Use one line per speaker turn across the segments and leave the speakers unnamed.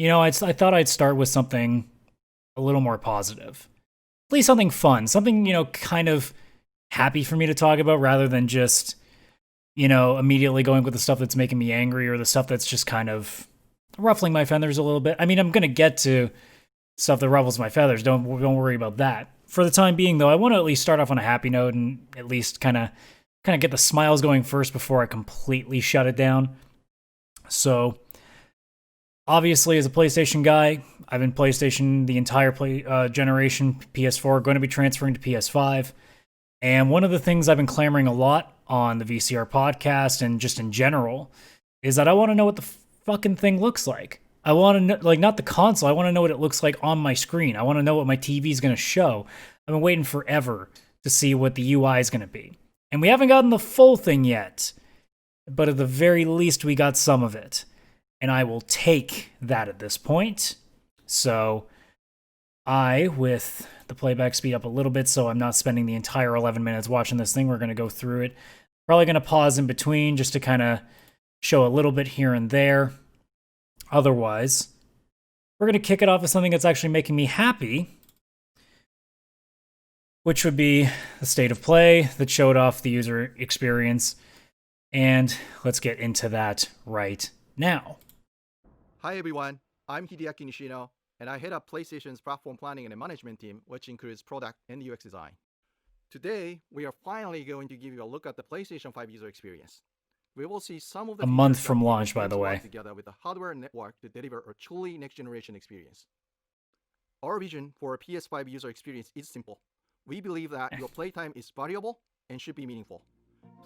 You know, I thought I'd start with something a little more positive. At least something fun, something, kind of happy for me to talk about rather than just, immediately going with the stuff that's making me angry or the stuff that's just kind of ruffling my feathers a little bit. I mean, I'm going to get to stuff that ruffles my feathers. Don't worry about that. For the time being, though, I want to at least start off on a happy note and at least kind of get the smiles going first before I completely shut it down. So, obviously, as a PlayStation guy, I've been PlayStation the entire generation, PS4, going to be transferring to PS5. And one of the things I've been clamoring a lot on the VCR podcast and just in general is that I want to know what the fucking thing looks like. I want to know, like, not the console, I want to know what it looks like on my screen. I want to know what my TV is going to show. I've been waiting forever to see what the UI is going to be. And we haven't gotten the full thing yet, but at the very least, we got some of it. And I will take that at this point. So with the playback speed up a little bit so I'm not spending the entire 11 minutes watching this thing, we're going to go through it. Probably going to pause in between just to kind of show a little bit here and there. Otherwise, we're going to kick it off with something that's actually making me happy, which would be the state of play that showed off the user experience. And let's get into that right now.
Hi everyone, I'm Hideaki Nishino, and I head up PlayStation's platform planning and management team, which includes product and UX design. Today, we are finally going to give you a look at the PlayStation 5 user experience. We will see some of the
a month from launch, by the way,
together with the hardware network to deliver a truly next-generation experience. Our vision for a PS5 user experience is simple. We believe that your playtime is valuable and should be meaningful.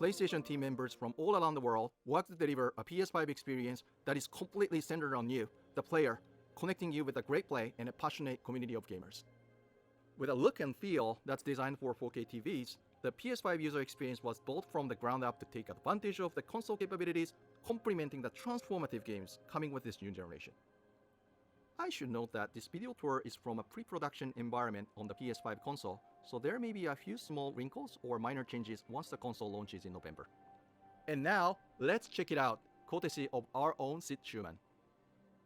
PlayStation team members from all around the world work to deliver a PS5 experience that is completely centered on you, the player, connecting you with a great play and a passionate community of gamers. With a look and feel that's designed for 4K TVs, the PS5 user experience was built from the ground up to take advantage of the console capabilities, complementing the transformative games coming with this new generation. I should note that this video tour is from a pre-production environment on the PS5 console, so there may be a few small wrinkles or minor changes once the console launches in November. And now, let's check it out, courtesy of our own Sid Schumann.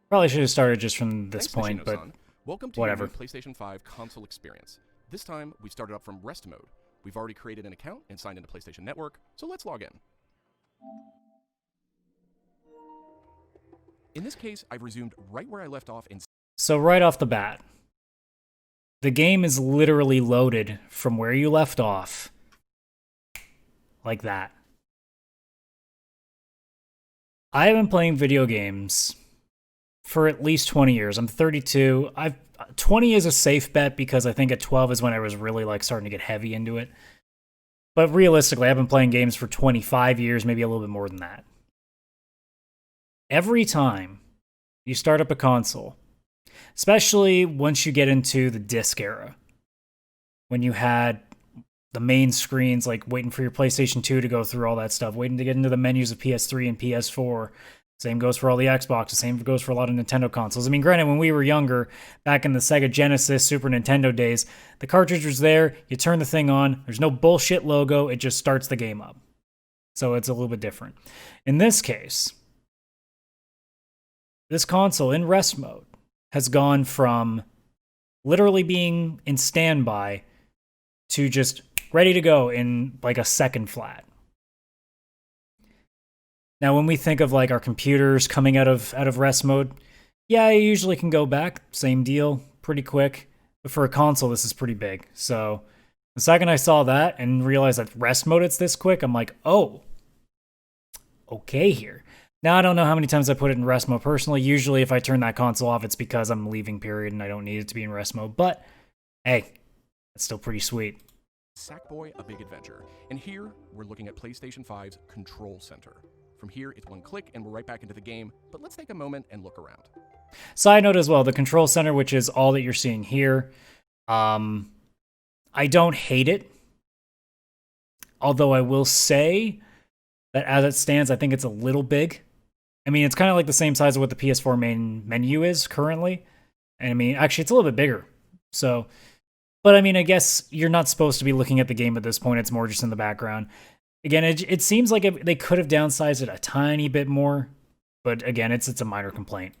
Probably should have started just from this point, but
welcome to
whatever.
Your new PlayStation 5 console experience. This time, we started up from rest mode. We've already created an account and signed into PlayStation Network, so let's log in. In this case, I've resumed right where I left off in...
So right off the bat, the game is literally loaded from where you left off, like that. I have been playing video games for at least 20 years. I'm 32. 20 is a safe bet because I think at 12 is when I was really starting to get heavy into it. But realistically, I've been playing games for 25 years, maybe a little bit more than that. Every time you start up a console, especially once you get into the disc era, when you had the main screens, waiting for your PlayStation 2 to go through all that stuff, waiting to get into the menus of PS3 and PS4. Same goes for all the Xboxes, same goes for a lot of Nintendo consoles. I mean, granted, when we were younger, back in the Sega Genesis, Super Nintendo days, the cartridge was there, you turn the thing on, there's no bullshit logo, it just starts the game up. So it's a little bit different. In this case, this console in rest mode has gone from literally being in standby to just ready to go in a second flat. Now, when we think of our computers coming out of rest mode, yeah, you usually can go back, same deal, pretty quick. But for a console, this is pretty big. So the second I saw that and realized that rest mode it's this quick, I'm like, oh, okay here. Now, I don't know how many times I put it in rest mode personally. Usually, if I turn that console off, it's because I'm leaving period and I don't need it to be in rest mode. But, hey, it's still pretty sweet.
Sackboy: A Big Adventure. And here, we're looking at PlayStation 5's Control Center. From here, it's one click and we're right back into the game. But let's take a moment and look around.
Side note as well, the Control Center, which is all that you're seeing here, I don't hate it. Although I will say that as it stands, I think it's a little big. I mean, it's kind of like the same size of what the PS4 main menu is currently. And I mean, actually, it's a little bit bigger. So, but I mean, I guess you're not supposed to be looking at the game at this point. It's more just in the background. Again, it seems like they could have downsized it a tiny bit more. But again, it's a minor complaint.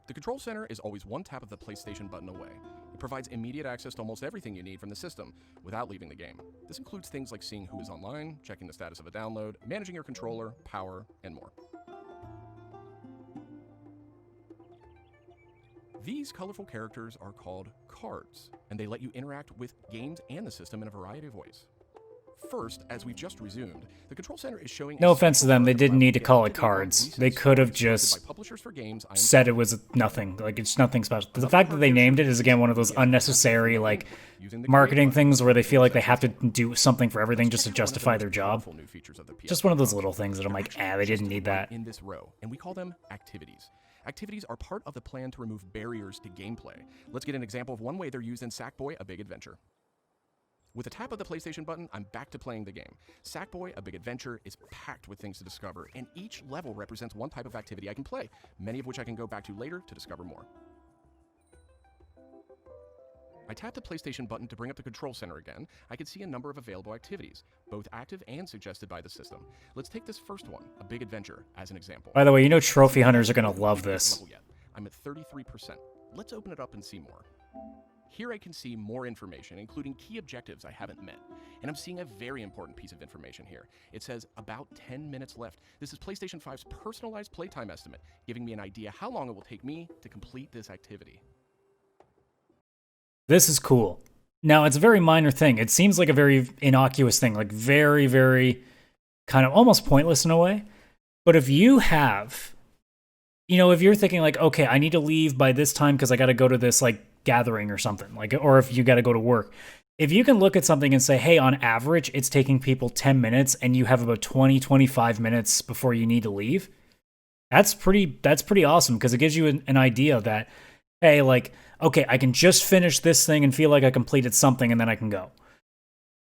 The Control Center is always one tap of the PlayStation button away. It provides immediate access to almost everything you need from the system without leaving the game. This includes things like seeing who is online, checking the status of a download, managing your controller, power, and more. These colorful characters are called cards, and they let you interact with games and the system in a variety of ways. First, as we've just resumed, the Control Center is showing...
No offense to them, they didn't need to call it cards. They could have just said it was nothing. Like, it's nothing special. The fact that they named it is, again, one of those unnecessary, like, marketing things where they feel like they have to do something for everything just to justify their job. Just one of those little things that I'm like, they didn't need that.
In this row, and we call them activities. Activities are part of the plan to remove barriers to gameplay. Let's get an example of one way they're used in Sackboy: A Big Adventure. With a tap of the PlayStation button, I'm back to playing the game. Sackboy: A Big Adventure is packed with things to discover, and each level represents one type of activity I can play, many of which I can go back to later to discover more. I tap the PlayStation button to bring up the Control Center again. I can see a number of available activities, both active and suggested by the system. Let's take this first one, A Big Adventure, as an example.
By the way, you know trophy hunters are going to love this.
I'm at 33%. Let's open it up and see more. Here I can see more information, including key objectives I haven't met. And I'm seeing a very important piece of information here. It says about 10 minutes left. This is PlayStation 5's personalized playtime estimate, giving me an idea how long it will take me to complete this activity.
This is cool. Now, it's a very minor thing. It seems like a very innocuous thing, like very, very kind of almost pointless in a way. But if you have, you know, if you're thinking like, okay, I need to leave by this time because I got to go to this like gathering or something, like, or if you got to go to work, if you can look at something and say, hey, on average, it's taking people 10 minutes and you have about 20, 25 minutes before you need to leave, that's pretty awesome because it gives you an idea that, hey, like, okay, I can just finish this thing and feel like I completed something and then I can go.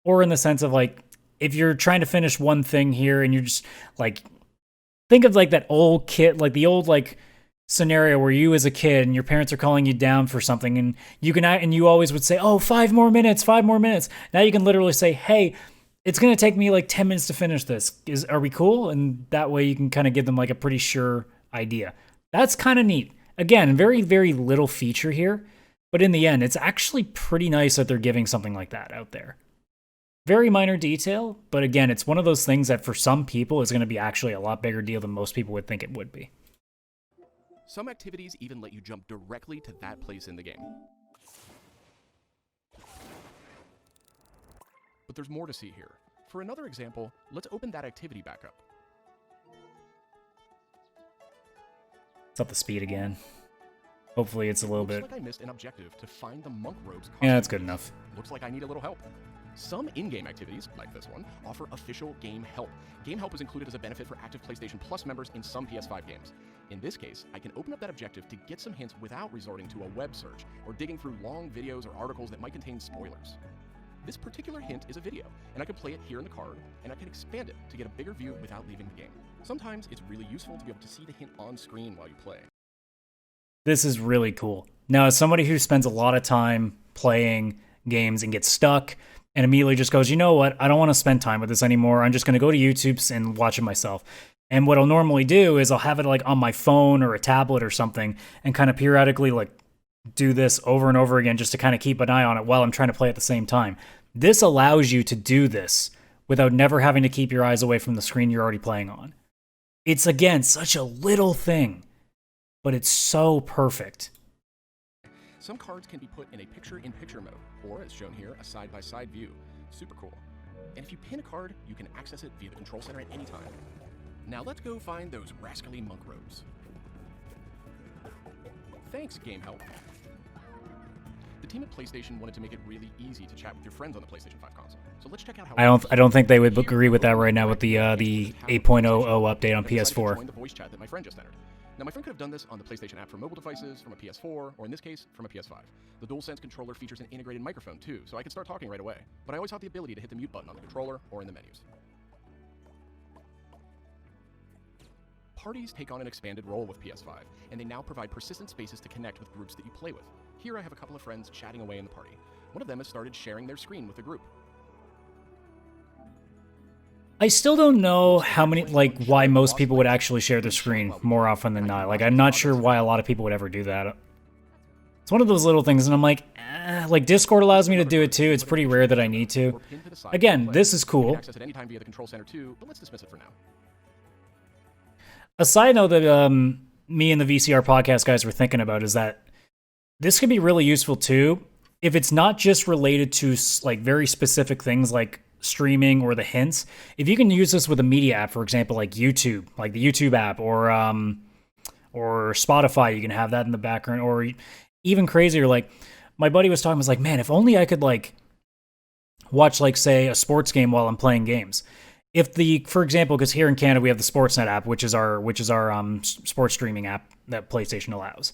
Or in the sense of like, if you're trying to finish one thing here and you're just like, think of like that old kid, like the old like scenario where you as a kid and your parents are calling you down for something and you always would say, oh, 5 more minutes. Now you can literally say, hey, it's going to take me like 10 minutes to finish this. Are we cool? And that way you can kind of give them like a pretty sure idea. That's kind of neat. Again, very, very little feature here, but in the end, it's actually pretty nice that they're giving something like that out there. Very minor detail, but again, it's one of those things that for some people is going to be actually a lot bigger deal than most people would think it would be.
Some activities even let you jump directly to that place in the game. But there's more to see here. For another example, let's open that activity back up.
It's up the speed again. Hopefully it's a little bit.
Looks like I missed an objective to find the monk robes.
Yeah, that's good enough.
Looks like I need a little help. Some in-game activities, like this one, offer official game help. Game help is included as a benefit for active PlayStation Plus members in some PS5 games. In this case, I can open up that objective to get some hints without resorting to a web search or digging through long videos or articles that might contain spoilers. This particular hint is a video, and I can play it here in the card, and I can expand it to get a bigger view without leaving the game. Sometimes it's really useful to be able to see the hint on screen while you play.
This is really cool. Now, as somebody who spends a lot of time playing games and gets stuck and immediately just goes, you know what, I don't want to spend time with this anymore. I'm just going to go to YouTube and watch it myself. And what I'll normally do is I'll have it like on my phone or a tablet or something and kind of periodically like do this over and over again just to kind of keep an eye on it while I'm trying to play at the same time. This allows you to do this without never having to keep your eyes away from the screen you're already playing on. It's, again, such a little thing, but it's so perfect.
Some cards can be put in a picture-in-picture mode, or as shown here, a side-by-side view. Super cool. And if you pin a card, you can access it via the Control Center at any time. Now let's go find those rascally monk robes. Thanks, Game Help. The team at PlayStation wanted to make it really easy to chat with your friends on the PlayStation 5 console. So let's check out how
I don't think they would agree with that right now with the 8.00 update on PS4.
Join the voice chat that my friend just entered. Now, my friend could have done this on the PlayStation app for mobile devices, from a PS4, or in this case, from a PS5. The DualSense controller features an integrated microphone too, so I could start talking right away. But I always have the ability to hit the mute button on the controller or in the menus. Parties take on an expanded role with PS5, and they now provide persistent spaces to connect with groups that you play with. Here I have a couple of friends chatting away in the party. One of them has started sharing their screen with the group.
I still don't know how many, like, why most people would actually share their screen more often than not. Like, I'm not sure why a lot of people would ever do that. It's one of those little things, and I'm like, like, Discord allows me to do it too. It's pretty rare that I need to. Again, this is cool.
Access at any time via the control center too, but let's dismiss it for now.
A side note that me and the VCR podcast guys were thinking about is that this could be really useful too if it's not just related to like very specific things like streaming or the hints. If you can use this with a media app, for example, like YouTube, like the YouTube app, or Spotify, you can have that in the background. Or even crazier, like my buddy was talking, was like, man, if only I could like watch, like, say, a sports game while I'm playing games. If for example, because here in Canada we have the Sportsnet app, which is our sports streaming app that PlayStation allows.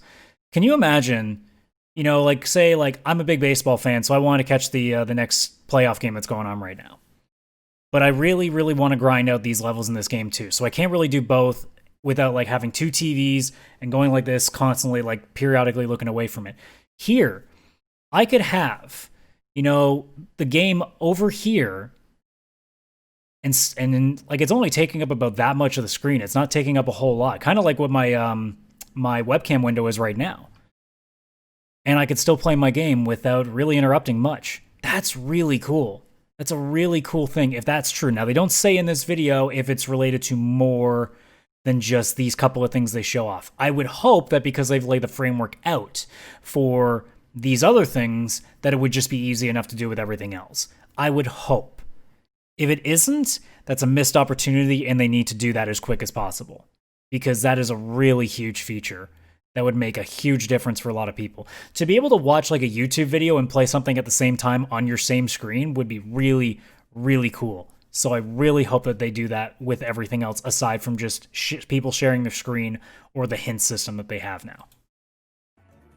Can you imagine, you know, like, say, like, I'm a big baseball fan, so I want to catch the next playoff game that's going on right now. But I really, really want to grind out these levels in this game too. So I can't really do both without like having two TVs and going like this constantly, like periodically looking away from it. Here, I could have, you know, the game over here, and like it's only taking up about that much of the screen. It's not taking up a whole lot. Kind of like what my my webcam window is right now. And I could still play my game without really interrupting much. That's really cool. That's a really cool thing if that's true. Now, they don't say in this video if it's related to more than just these couple of things they show off. I would hope that because they've laid the framework out for these other things, that it would just be easy enough to do with everything else. I would hope. If it isn't, that's a missed opportunity, and they need to do that as quick as possible, because that is a really huge feature that would make a huge difference for a lot of people. To be able to watch like a YouTube video and play something at the same time on your same screen would be really, really cool. So I really hope that they do that with everything else aside from just people sharing their screen or the hint system that they have now.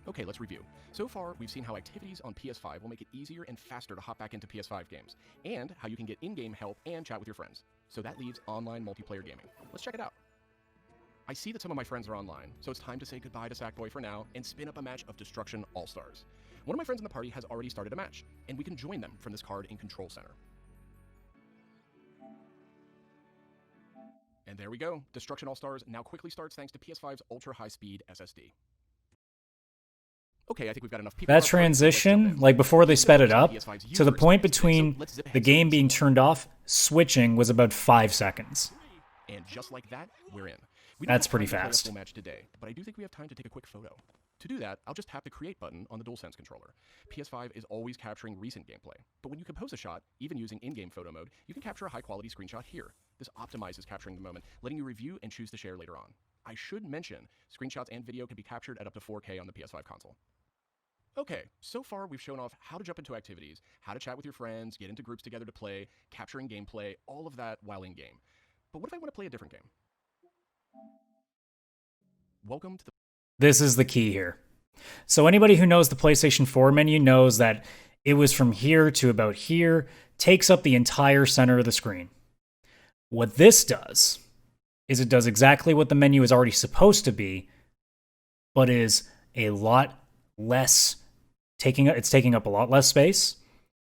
Okay, let's review. So far, we've seen how activities on PS5 will make it easier and faster to hop back into PS5 games, and how you can get in-game help and chat with your friends. So that leaves online multiplayer gaming. Let's check it out. I see that some of my friends are online, so it's time to say goodbye to Sackboy for now and spin up a match of Destruction All-Stars. One of my friends in the party has already started a match, and we can join them from this card in Control Center. And there we go. Destruction All-Stars now quickly starts thanks to PS5's ultra-high-speed SSD. Okay, I think we've got enough people.
That transition, like before they sped it up, to the point between the game being turned off, switching was about 5 seconds.
And just like that, we're in.
That's pretty fast.
Full match today, but I do think we have time to take a quick photo. To do that, I'll just tap the Create button on the DualSense controller. PS5 is always capturing recent gameplay, but when you compose a shot, even using in-game photo mode, you can capture a high-quality screenshot here. This optimizes capturing the moment, letting you review and choose to share later on. I should mention, screenshots and video can be captured at up to 4K on the PS5 console. Okay, so far we've shown off how to jump into activities, how to chat with your friends, get into groups together to play, capturing gameplay, all of that while in-game. But what if I want to play a different game? Welcome to the...
This is the key here. So anybody who knows the PlayStation 4 menu knows that it was from here to about here, takes up the entire center of the screen. What this does is it does exactly what the menu is already supposed to be, but is a lot less it's taking up a lot less space,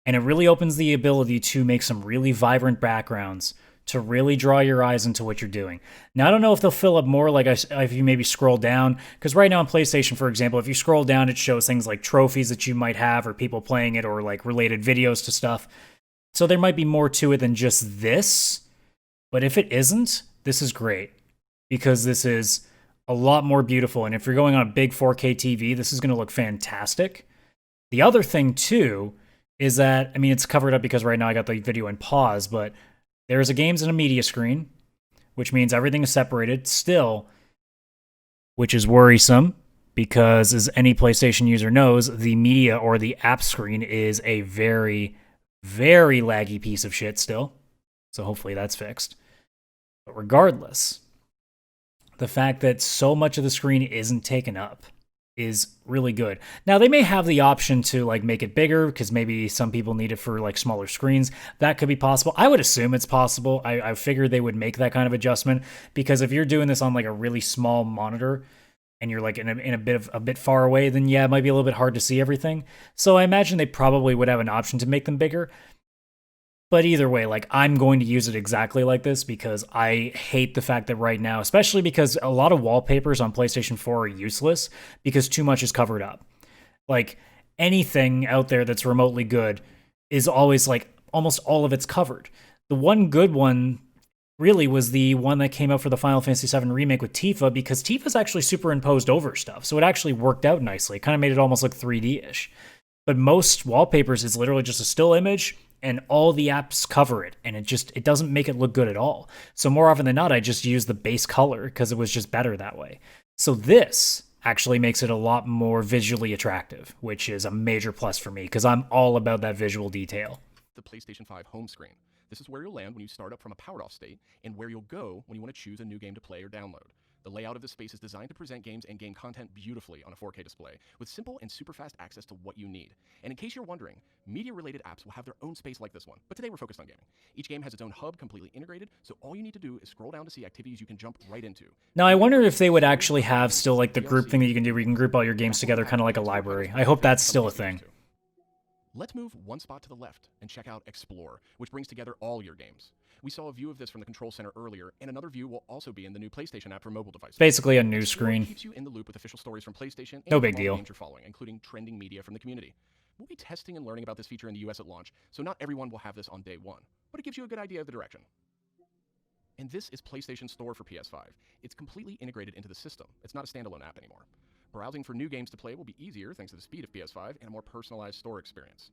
and it really opens the ability to make some really vibrant backgrounds to really draw your eyes into what you're doing. Now, I don't know if they'll fill up more like if you maybe scroll down, because right now on PlayStation, for example, if you scroll down, it shows things like trophies that you might have or people playing it or like related videos to stuff. So there might be more to it than just this, but if it isn't, this is great, because this is a lot more beautiful, and if you're going on a big 4K TV, this is going to look fantastic. The other thing, too, is that, I mean, it's covered up because right now I got the video in pause, but there's a games and a media screen, which means everything is separated still, which is worrisome because, as any PlayStation user knows, the media or the app screen is a very, very laggy piece of shit still. So hopefully that's fixed. But regardless, the fact that so much of the screen isn't taken up is really good. Now, they may have the option to like make it bigger because maybe some people need it for like smaller screens. That could be possible. I would assume it's possible. I figured they would make that kind of adjustment, because if you're doing this on like a really small monitor and you're like in a bit far away, then yeah, it might be a little bit hard to see everything. So I imagine they probably would have an option to make them bigger. But either way, like, I'm going to use it exactly like this because I hate the fact that right now, especially because a lot of wallpapers on PlayStation 4 are useless because too much is covered up. Like, anything out there that's remotely good is always, like, almost all of it's covered. The one good one really was the one that came out for the Final Fantasy VII Remake with Tifa, because Tifa's actually superimposed over stuff, so it actually worked out nicely. It kind of made it almost look 3D-ish. But most wallpapers is literally just a still image, and all the apps cover it, and it doesn't make it look good at all. So more often than not, I just use the base color because it was just better that way. So this actually makes it a lot more visually attractive, which is a major plus for me because I'm all about that visual detail.
The PlayStation 5 home screen. This is where you'll land when you start up from a powered-off state, and where you'll go when you want to choose a new game to play or download. The layout of this space is designed to present games and game content beautifully on a 4K display, with simple and super fast access to what you need. And in case you're wondering, media-related apps will have their own space like this one, but today we're focused on gaming. Each game has its own hub completely integrated, so all you need to do is scroll down to see activities you can jump right into.
Now, I wonder if they would actually have still like the group thing that you can do where you can group all your games together, kind of like a library. I hope that's still a thing.
Let's move one spot to the left and check out Explore, which brings together all your games. We saw a view of this from the Control Center earlier, and another view will also be in the new PlayStation app for mobile devices.
Basically a news screen.
Keeps you in the loop with official stories from PlayStation and
no big deal.
Games you're following, including trending media from the community. We'll be testing and learning about this feature in the US at launch, so not everyone will have this on day one, but it gives you a good idea of the direction. And this is PlayStation Store for PS5. It's completely integrated into the system. It's not a standalone app anymore. Browsing for new games to play will be easier thanks to the speed of PS5 and a more personalized store experience.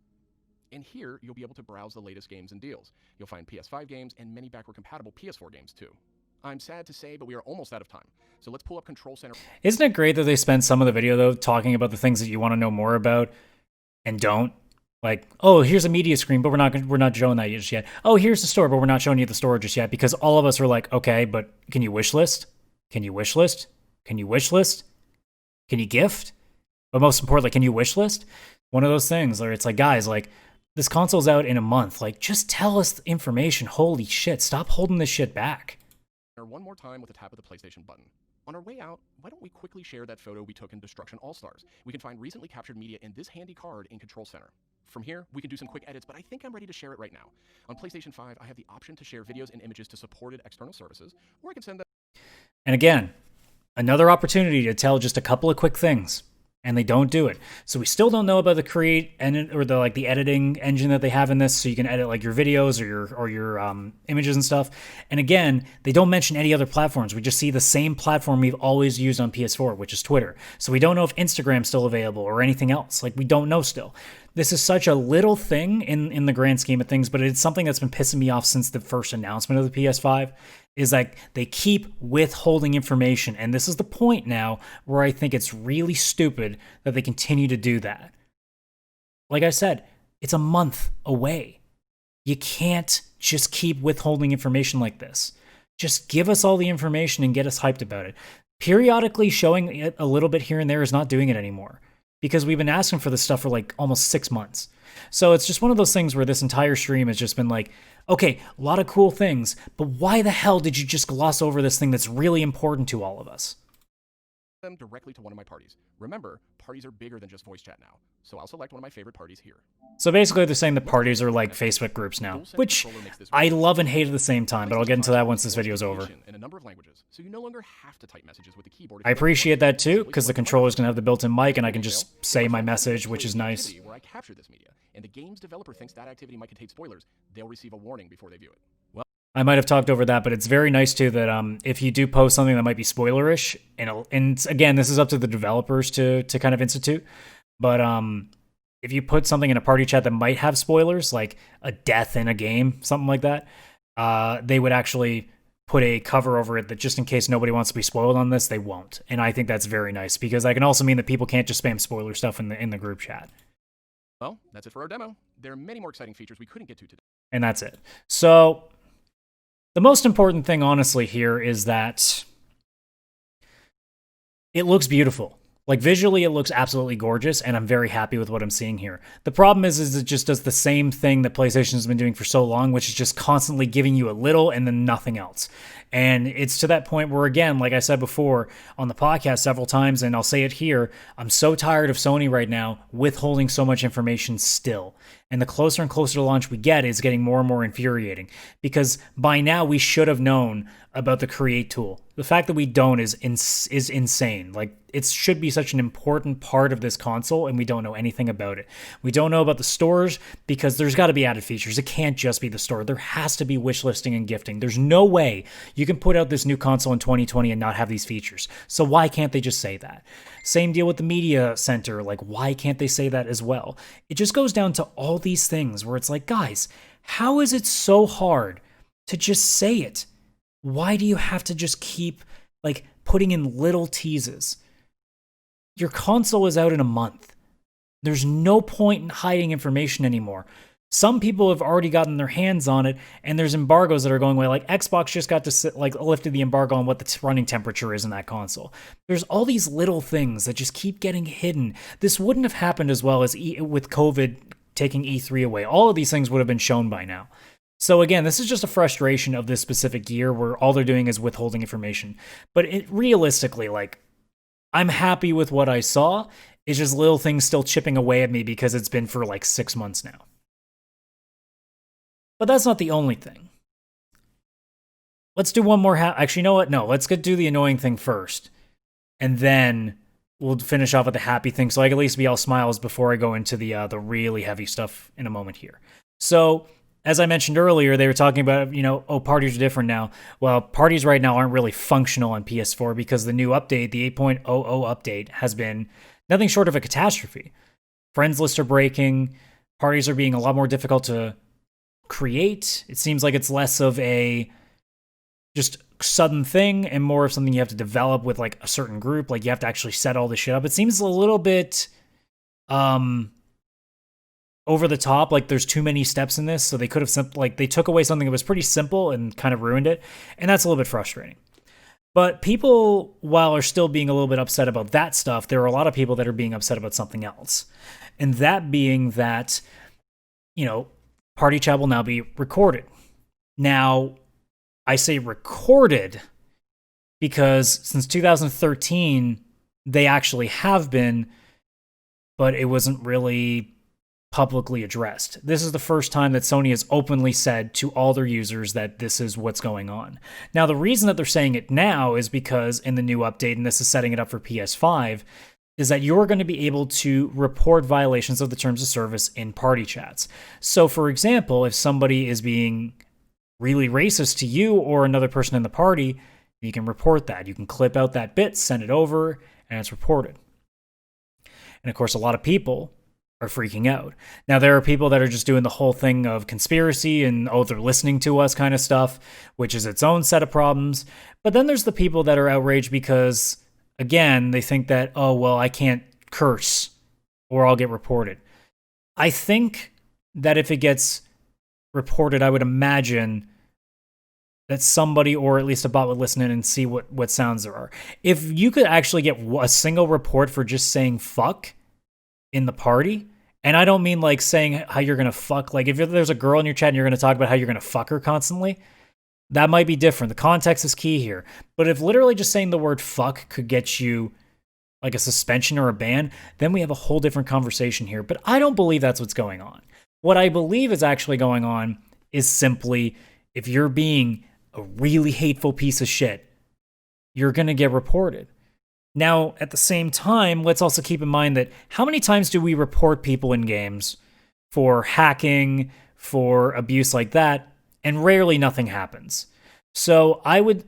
And here, you'll be able to browse the latest games and deals. You'll find PS5 games and many backward-compatible PS4 games, too. I'm sad to say, but we are almost out of time. So let's pull up Control Center.
Isn't it great that they spend some of the video, though, talking about the things that you want to know more about and don't? Like, oh, here's a media screen, but we're not showing that just yet. Oh, here's the store, but we're not showing you the store just yet, because all of us are like, okay, but can you wish list? Can you wish list? Can you wish list? Can you gift? But most importantly, can you wish list? One of those things where it's like, guys, like, this console's out in a month. Like, just tell us the information. Holy shit, stop holding this shit back.
One more time with a tap of the PlayStation button. On our way out, why don't we quickly share that photo we took in Destruction All-Stars? We can find recently captured media in this handy card in Control Center. From here, we can do some quick edits, but I think I'm ready to share it right now. On PlayStation 5, I have the option to share videos and images to supported external services, or I can send them.
And again, another opportunity to tell just a couple of quick things. And they don't do it. So we still don't know about the create and or the editing engine that they have in this, so you can edit like your videos or your images and stuff. And again, they don't mention any other platforms. We just see the same platform we've always used on PS4, which is Twitter. So we don't know if Instagram's still available or anything else. Like, we don't know still. This is such a little thing in the grand scheme of things, but it's something that's been pissing me off since the first announcement of the PS5. Is like they keep withholding information. And this is the point now where I think it's really stupid that they continue to do that. Like I said, it's a month away. You can't just keep withholding information like this. Just give us all the information and get us hyped about it. Periodically showing it a little bit here and there is not doing it anymore, because we've been asking for this stuff for like almost 6 months. So it's just one of those things where this entire stream has just been like, okay, a lot of cool things, but why the hell did you just gloss over this thing that's really important to all of us?
Them directly to one of my parties. Remember, parties are bigger than just voice chat now, so I'll select one of my favorite parties here.
So basically they're saying that parties are like Facebook groups now, which I love and hate at the same time, but I'll get into that once this video is over.
In a number of languages, so you no longer have to type messages with the keyboard.
I appreciate that too, because the controller is going to have the built-in mic and I can just say my message, which is nice.
Where I capture this media, and the game's developer thinks that activity might contain spoilers, they'll receive a warning before they view it. Well,
I might have talked over that, but it's very nice too that if you do post something that might be spoilerish, and again, this is up to the developers to kind of institute, but if you put something in a party chat that might have spoilers, like a death in a game, something like that, they would actually put a cover over it that just in case nobody wants to be spoiled on this, they won't. And I think that's very nice, because that can also mean that people can't just spam spoiler stuff in the group chat.
Well, that's it for our demo. There are many more exciting features we couldn't get to today.
And that's it. So the most important thing, honestly, here is that it looks beautiful. Like, visually, it looks absolutely gorgeous, and I'm very happy with what I'm seeing here. The problem is it just does the same thing that PlayStation has been doing for so long, which is just constantly giving you a little and then nothing else. And it's to that point where, again, like I said before on the podcast several times, and I'll say it here, I'm so tired of Sony right now withholding so much information still. And the closer and closer to launch we get is getting more and more infuriating, because by now we should have known about the Create tool. The fact that we don't is insane. Like, it should be such an important part of this console, and we don't know anything about it. We don't know about the stores because there's got to be added features. It can't just be the store. There has to be wishlisting and gifting. There's no way you can put out this new console in 2020 and not have these features. So why can't they just say that? Same deal with the media center. Like, why can't they say that as well? It just goes down to all these things where it's like, guys, how is it so hard to just say it? Why do you have to just keep like putting in little teases? Your console is out in a month. There's no point in hiding information anymore. Some people have already gotten their hands on it, and there's embargoes that are going away. Like, Xbox just got to lifted the embargo on what the running temperature is in that console. There's all these little things that just keep getting hidden. This wouldn't have happened as well as with COVID taking E3 away. All of these things would have been shown by now. So again, this is just a frustration of this specific year where all they're doing is withholding information. But realistically, like, I'm happy with what I saw. It's just little things still chipping away at me because it's been for like 6 months now. But that's not the only thing. Let's do one more. Actually, you know what? No, let's do the annoying thing first. And then we'll finish off with the happy thing, so I can at least be all smiles before I go into the really heavy stuff in a moment here. So, as I mentioned earlier, they were talking about, parties are different now. Well, parties right now aren't really functional on PS4 because the new update, the 8.00 update, has been nothing short of a catastrophe. Friends lists are breaking. Parties are being a lot more difficult to create. It seems like it's less of a just sudden thing and more of something you have to develop with like a certain group. Like, you have to actually set all this shit up. It seems a little bit over the top, like there's too many steps in this, so they could have they took away something that was pretty simple and kind of ruined it, and that's a little bit frustrating. But people, while are still being a little bit upset about that stuff, there are a lot of people that are being upset about something else, and that being that, party chat will now be recorded. Now, I say recorded because since 2013, they actually have been, but it wasn't really publicly addressed. This is the first time that Sony has openly said to all their users that this is what's going on. Now, the reason that they're saying it now is because in the new update, and this is setting it up for PS5, is that you're going to be able to report violations of the terms of service in party chats. So, for example, if somebody is being really racist to you or another person in the party, you can report that. You can clip out that bit, send it over, and it's reported. And of course, a lot of people are freaking out. Now, there are people that are just doing the whole thing of conspiracy and, they're listening to us kind of stuff, which is its own set of problems. But then there's the people that are outraged because, again, they think that, I can't curse or I'll get reported. I think that if it gets reported, I would imagine that somebody or at least a bot would listen in and see what sounds there are. If you could actually get a single report for just saying fuck in the party, and I don't mean like saying how you're gonna fuck, like if there's a girl in your chat and you're gonna talk about how you're gonna fuck her constantly, that might be different. The context is key here. But if literally just saying the word fuck could get you like a suspension or a ban, then we have a whole different conversation here. But I don't believe that's what's going on. What I believe is actually going on is simply, if you're being a really hateful piece of shit, you're gonna get reported. Now, at the same time, let's also keep in mind that how many times do we report people in games for hacking, for abuse like that, and rarely nothing happens. So I would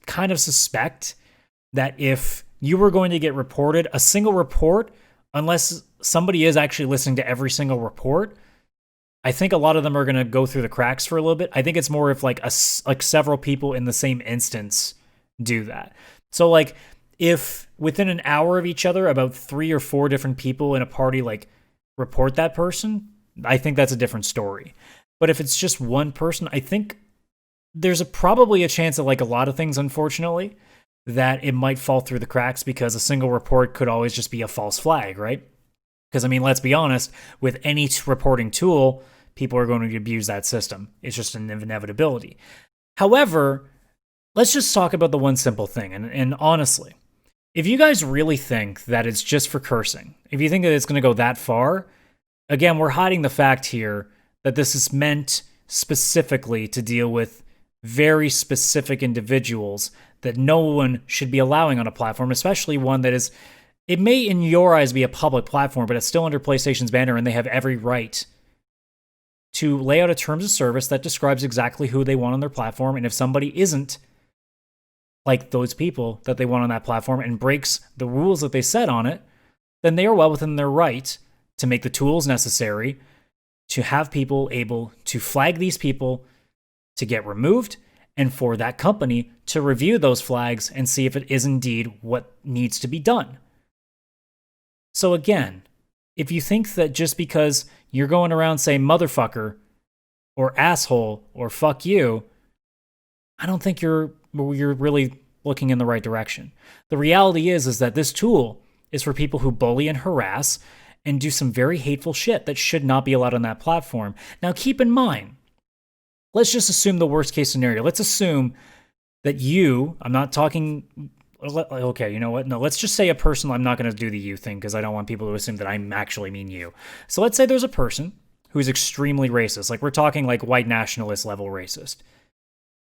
kind of suspect that if you were going to get reported, a single report, unless somebody is actually listening to every single report, I think a lot of them are going to go through the cracks for a little bit. I think it's more if like several people in the same instance do that. So like, if within an hour of each other, about 3 or 4 different people in a party like report that person, I think that's a different story. But if it's just one person, I think there's probably a chance that, like a lot of things, unfortunately, that it might fall through the cracks because a single report could always just be a false flag, right? Because, I mean, let's be honest, with any reporting tool, people are going to abuse that system. It's just an inevitability. However, let's just talk about the one simple thing. And honestly, if you guys really think that it's just for cursing, if you think that it's going to go that far, Again, we're hiding the fact here that this is meant specifically to deal with very specific individuals that no one should be allowing on a platform, especially one that is, it may in your eyes be a public platform, but it's still under PlayStation's banner and they have every right to lay out a terms of service that describes exactly who they want on their platform. And if somebody isn't like those people that they want on that platform and breaks the rules that they set on it, then they are well within their right to make the tools necessary to have people able to flag these people to get removed, and for that company to review those flags and see if it is indeed what needs to be done. So again, if you think that just because you're going around saying motherfucker or asshole or fuck you, I don't think you're really looking in the right direction. The reality is that this tool is for people who bully and harass and do some very hateful shit that should not be allowed on that platform. Now keep in mind, let's just assume the worst case scenario. Let's assume that you, I'm not talking, okay, you know what? No, let's just say a person, I'm not going to do the you thing because I don't want people to assume that I actually mean you. So let's say there's a person who's extremely racist. Like we're talking like white nationalist level racist.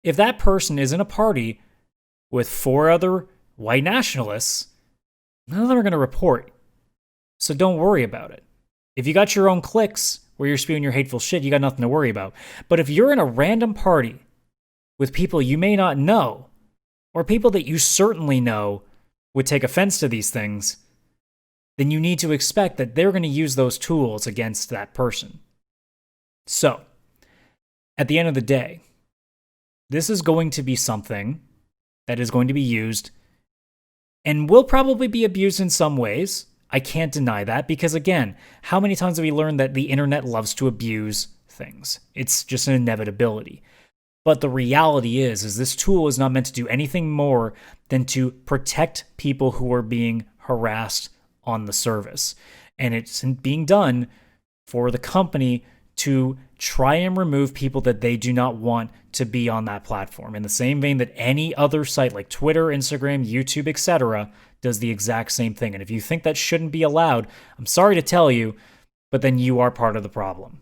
If that person is in a party with 4 other white nationalists, none of them are going to report. So don't worry about it. If you got your own cliques where you're spewing your hateful shit, you got nothing to worry about. But if you're in a random party with people you may not know, or people that you certainly know would take offense to these things, then you need to expect that they're going to use those tools against that person. So, at the end of the day, this is going to be something that is going to be used and will probably be abused in some ways. I can't deny that because, again, how many times have we learned that the internet loves to abuse things? It's just an inevitability. But the reality is this tool is not meant to do anything more than to protect people who are being harassed on the service. And it's being done for the company to try and remove people that they do not want to be on that platform. In the same vein that any other site like Twitter, Instagram, YouTube, etc. does the exact same thing. And if you think that shouldn't be allowed, I'm sorry to tell you, but then you are part of the problem.